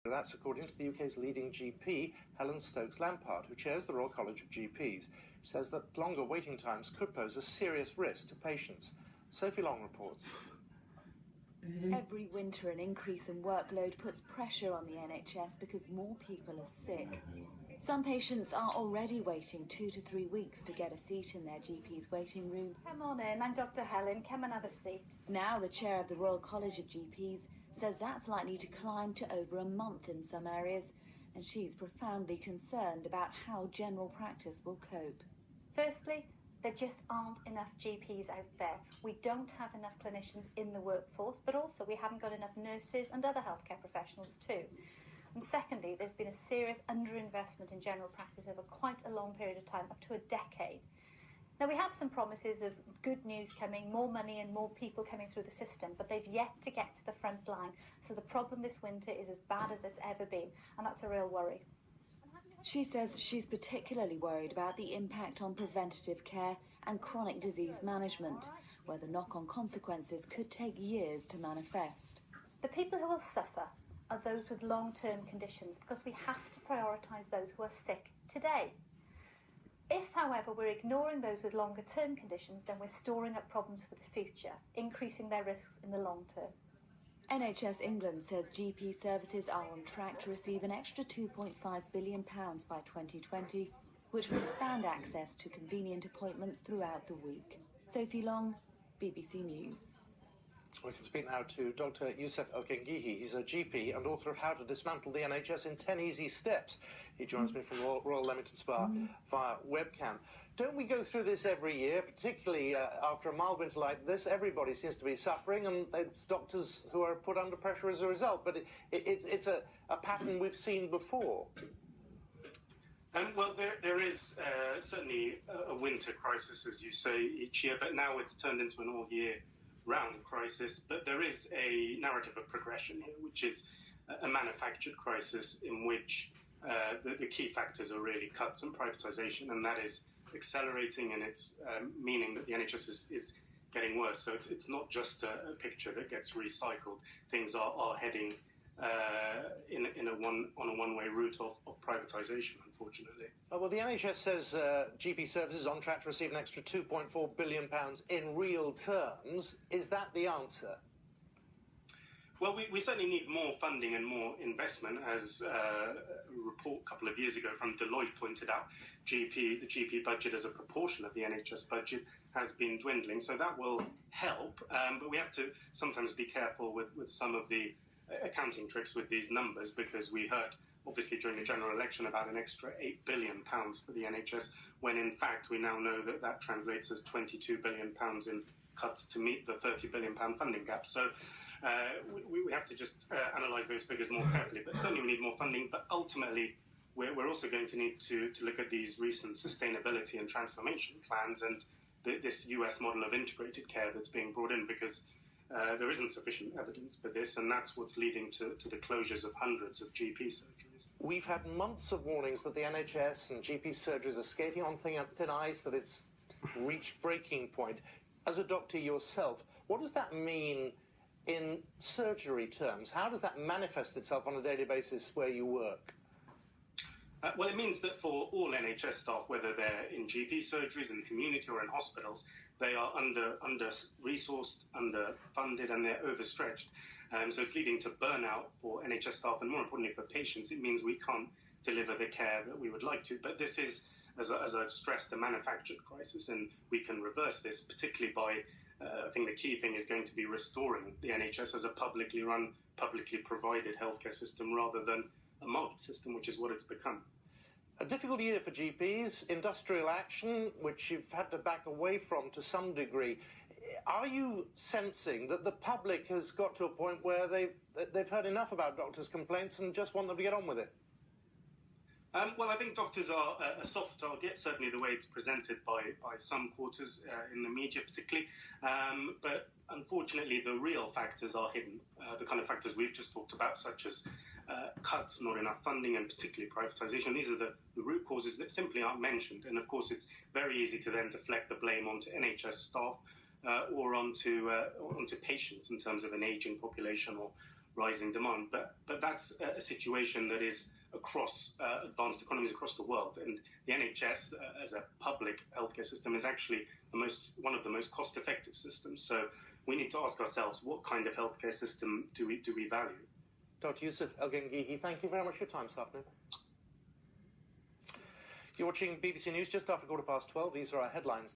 That's according to the UK's leading GP, Helen Stokes-Lampard, who chairs the Royal College of GPs. She says that longer waiting times could pose a serious risk to patients. Sophie Long reports. Every winter, an increase in workload puts pressure on the NHS because more people are sick. Some patients are already waiting 2 to 3 weeks to get a seat in their GP's waiting room. Come on in, I'm Dr. Helen. Come and have a seat. Now the chair of the Royal College of GPs says that's likely to climb to over a month in some areas, and she's profoundly concerned about how general practice will cope. Firstly, there just aren't enough GPs out there. We don't have enough clinicians in the workforce, but also we haven't got enough nurses and other healthcare professionals too. And secondly, there's been a serious underinvestment in general practice over quite a long period of time, up to a decade. Now, we have some promises of good news coming, more money and more people coming through the system, but they've yet to get to the front line. So the problem this winter is as bad as it's ever been, and that's a real worry. She says she's particularly worried about the impact on preventative care and chronic disease management, where the knock-on consequences could take years to manifest. The people who will suffer are those with long-term conditions, because we have to prioritise those who are sick today. If, however, we're ignoring those with longer-term conditions, then we're storing up problems for the future, increasing their risks in the long term. NHS England says GP services are on track to receive an extra £2.5 billion by 2020, which will expand access to convenient appointments throughout the week. Sophie Long, BBC News. We can speak now to Dr. Youssef El-Kengihi. He's a GP and author of How to Dismantle the NHS in 10 Easy Steps. He joins me from Royal Leamington Spa via webcam. Don't we go through this every year, particularly after a mild winter like this? Everybody seems to be suffering, and it's doctors who are put under pressure as a result. But it's a pattern we've seen before. Well, there is certainly a winter crisis, as you say, each year, but now it's turned into an all-year round crisis. But there is a narrative of progression here, which is a manufactured crisis in which the key factors are really cuts and privatisation, and that is accelerating, and it's meaning that the NHS is getting worse. So it's not just a picture that gets recycled. Things are heading on a one-way route of privatisation, unfortunately. Well, the NHS says GP services on track to receive an extra £2.4 billion in real terms. Is that the answer? Well, we certainly need more funding and more investment. As a report a couple of years ago from Deloitte pointed out, the GP budget as a proportion of the NHS budget has been dwindling. So that will help, but we have to sometimes be careful with some of the accounting tricks with these numbers, because we heard, obviously, during the general election about an extra £8 billion for the NHS, when in fact we now know that that translates as £22 billion in cuts to meet the £30 billion funding gap. So we have to just analyse those figures more carefully. But certainly we need more funding. But ultimately, we're also going to need to look at these recent sustainability and transformation plans and this US model of integrated care that's being brought in, because there isn't sufficient evidence for this, and that's what's leading to the closures of hundreds of GP surgeries. We've had months of warnings that the NHS and GP surgeries are skating on thin ice, that it's reached breaking point. As a doctor yourself, what does that mean in surgery terms? How does that manifest itself on a daily basis where you work? Well, it means that for all NHS staff, whether they're in GP surgeries, in the community or in hospitals, they are under-resourced, underfunded, and they're overstretched. So it's leading to burnout for NHS staff, and more importantly for patients. It means we can't deliver the care that we would like to. But this is, as I've stressed, a manufactured crisis, and we can reverse this, particularly by, I think the key thing is going to be restoring the NHS as a publicly run, publicly provided healthcare system rather than a market system, which is what it's become. A difficult year for GPs, industrial action, which you've had to back away from to some degree. Are you sensing that the public has got to a point where they've heard enough about doctors' complaints and just want them to get on with it? Well, I think doctors are a soft target, certainly the way it's presented by some quarters in the media particularly. But unfortunately, the real factors are hidden, the kind of factors we've just talked about, such as cuts, not enough funding, and particularly privatisation. These are the root causes that simply aren't mentioned. And of course, it's very easy to then deflect the blame onto NHS staff or onto patients in terms of an ageing population or rising demand. But that's a situation that is across advanced economies across the world. And the NHS, as a public healthcare system, is actually one of the most cost-effective systems. So we need to ask ourselves, what kind of healthcare system do we value? Dr. Yusuf El-Gengihi, thank you very much for your time this afternoon. You're watching BBC News just after 12:15. These are our headlines.